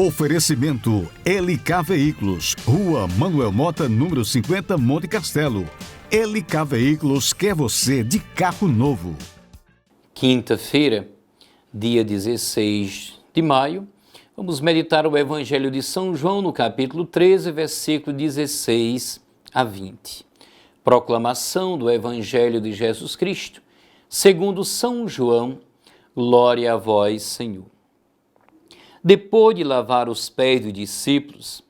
Oferecimento LK Veículos, Rua Manuel Mota, número 50, Monte Castelo. LK Veículos quer você de carro novo. Quinta-feira, dia 16 de maio, vamos meditar o Evangelho de São João no capítulo 13, versículo 16 a 20. Proclamação do Evangelho de Jesus Cristo, segundo São João. Glória a vós, Senhor. Depois de lavar os pés dos discípulos,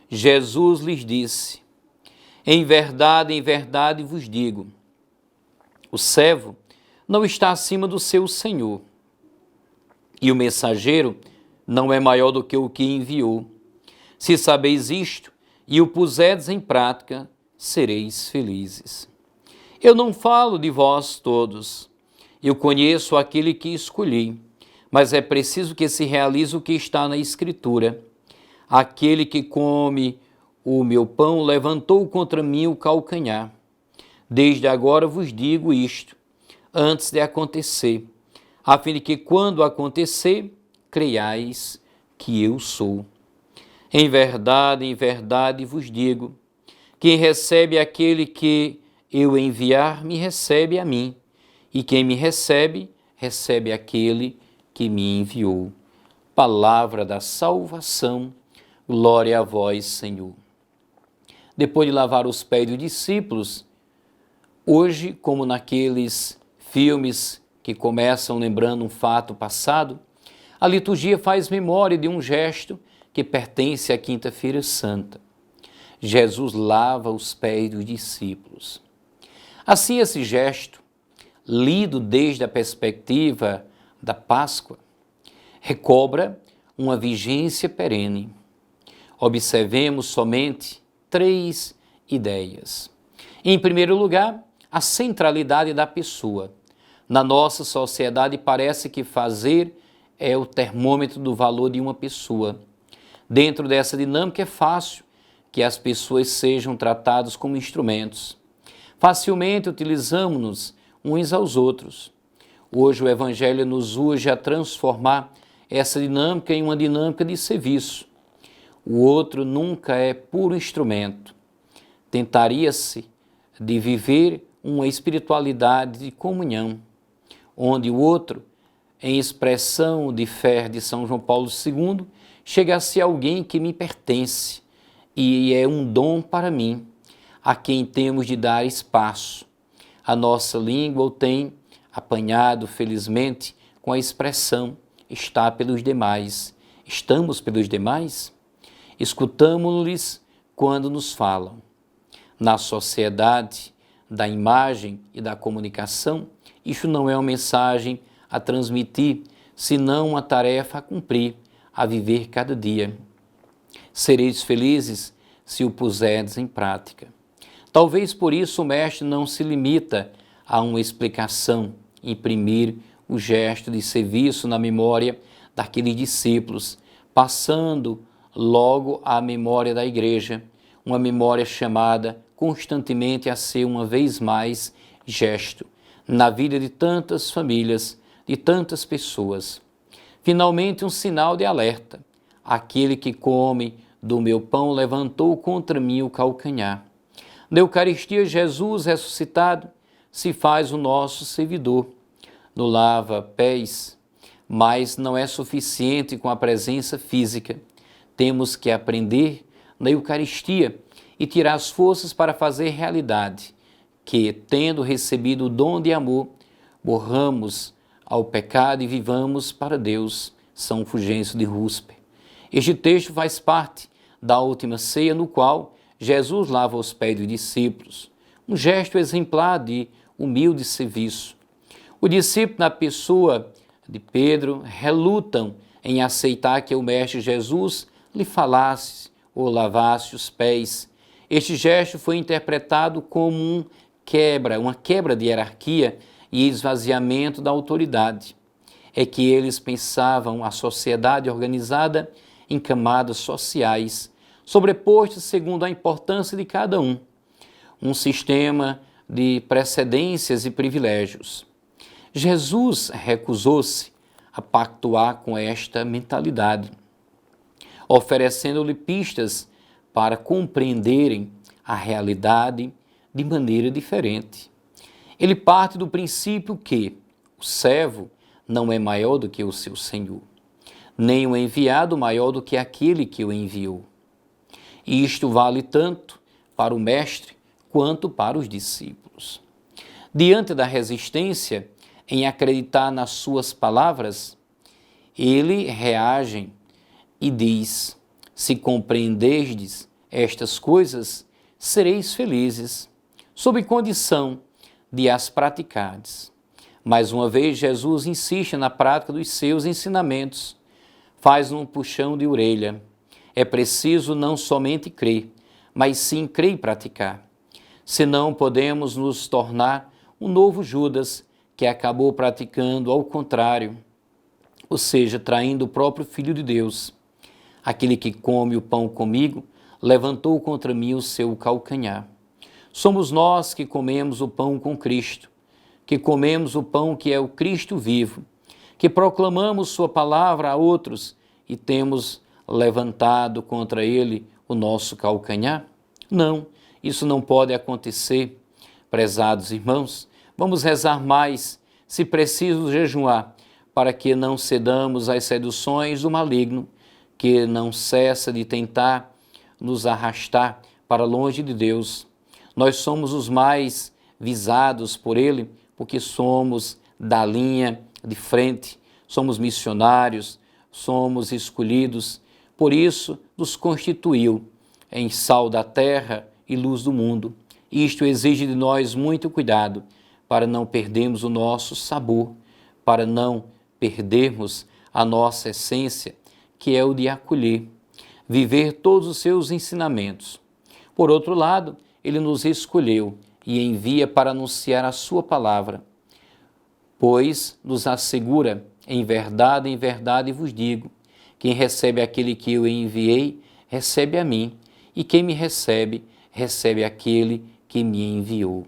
Jesus lhes disse: em verdade vos digo, o servo não está acima do seu senhor, e o mensageiro não é maior do que o que enviou. Se sabeis isto e o puserdes em prática, sereis felizes. Eu não falo de vós todos, eu conheço aquele que escolhi, mas é preciso que se realize o que está na Escritura. Aquele que come o meu pão levantou contra mim o calcanhar. Desde agora vos digo isto, antes de acontecer, a fim de que, quando acontecer, creiais que eu sou. Em verdade vos digo, quem recebe aquele que eu enviar, me recebe a mim, e quem me recebe, recebe aquele que me enviou. Palavra da salvação, glória a vós, Senhor. Depois de lavar os pés dos discípulos, hoje, como naqueles filmes que começam lembrando um fato passado, a liturgia faz memória de um gesto que pertence à Quinta-feira Santa. Jesus lava os pés dos discípulos. Assim, esse gesto, lido desde a perspectiva da Páscoa, recobra uma vigência perene. Observemos somente 3 ideias. Em primeiro lugar, a centralidade da pessoa. Na nossa sociedade, parece que fazer é o termômetro do valor de uma pessoa. Dentro dessa dinâmica, é fácil que as pessoas sejam tratadas como instrumentos. Facilmente utilizamos-nos uns aos outros. Hoje o Evangelho nos urge a transformar essa dinâmica em uma dinâmica de serviço. O outro nunca é puro instrumento. Tentaria-se de viver uma espiritualidade de comunhão, onde o outro, em expressão de fé de São João Paulo II, chega a ser alguém que me pertence e é um dom para mim, a quem temos de dar espaço. A nossa língua o tem apanhado, felizmente, com a expressão está pelos demais. Estamos pelos demais? Escutamos-lhes quando nos falam. Na sociedade da imagem e da comunicação, isso não é uma mensagem a transmitir, senão uma tarefa a cumprir, a viver cada dia. Sereis felizes se o puserdes em prática. Talvez por isso o mestre não se limita a uma explicação, imprimir o gesto de serviço na memória daqueles discípulos, passando logo à memória da igreja, uma memória chamada constantemente a ser uma vez mais gesto na vida de tantas famílias, de tantas pessoas. Finalmente, um sinal de alerta. Aquele que come do meu pão levantou contra mim o calcanhar. Na Eucaristia, Jesus ressuscitado se faz o nosso servidor, no lava-pés, mas não é suficiente com a presença física. Temos que aprender na Eucaristia e tirar as forças para fazer realidade, que, tendo recebido o dom de amor, morramos ao pecado e vivamos para Deus. São Fulgêncio de Rusper. Este texto faz parte da última ceia, no qual Jesus lava os pés dos discípulos, um gesto exemplar de humilde serviço. O discípulo, na pessoa de Pedro, relutam em aceitar que o Mestre Jesus lhe falasse ou lavasse os pés. Este gesto foi interpretado como uma quebra de hierarquia e esvaziamento da autoridade. É que eles pensavam a sociedade organizada em camadas sociais, sobrepostas segundo a importância de cada um. Um sistema de precedências e privilégios. Jesus recusou-se a pactuar com esta mentalidade. oferecendo-lhe pistas para compreenderem a realidade de maneira diferente. Ele parte do princípio que o servo não é maior do que o seu senhor, nem o enviado maior do que aquele que o enviou. E isto vale tanto para o mestre quanto para os discípulos. Diante da resistência em acreditar nas suas palavras, ele reage e diz: se compreenderdes estas coisas, sereis felizes, sob condição de as praticardes. Mais uma vez, Jesus insiste na prática dos seus ensinamentos, faz um puxão de orelha. É preciso não somente crer, mas sim crer e praticar. Senão podemos nos tornar um novo Judas, que acabou praticando ao contrário, ou seja, traindo o próprio Filho de Deus. Aquele que come o pão comigo, levantou contra mim o seu calcanhar. Somos nós que comemos o pão com Cristo, que comemos o pão que é o Cristo vivo, que proclamamos sua palavra a outros e temos levantado contra ele o nosso calcanhar? Não, isso não pode acontecer. Prezados irmãos, vamos rezar mais, se preciso jejuar, para que não cedamos às seduções do maligno, que não cessa de tentar nos arrastar para longe de Deus. Nós somos os mais visados por ele, porque somos da linha de frente, somos missionários, somos escolhidos. Por isso, nos constituiu em sal da terra e luz do mundo. Isto exige de nós muito cuidado, para não perdermos o nosso sabor, para não perdermos a nossa essência, que é o de acolher, viver todos os seus ensinamentos. Por outro lado, ele nos escolheu e envia para anunciar a sua palavra, pois nos assegura, em verdade vos digo, quem recebe aquele que eu enviei, recebe a mim, e quem me recebe, recebe aquele que me enviou.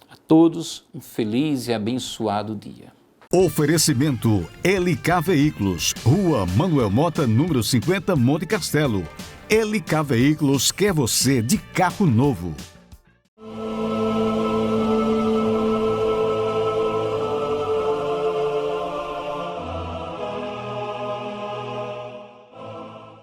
A todos um feliz e abençoado dia. Oferecimento LK Veículos, Rua Manuel Mota, número 50, Monte Castelo. LK Veículos quer você de carro novo.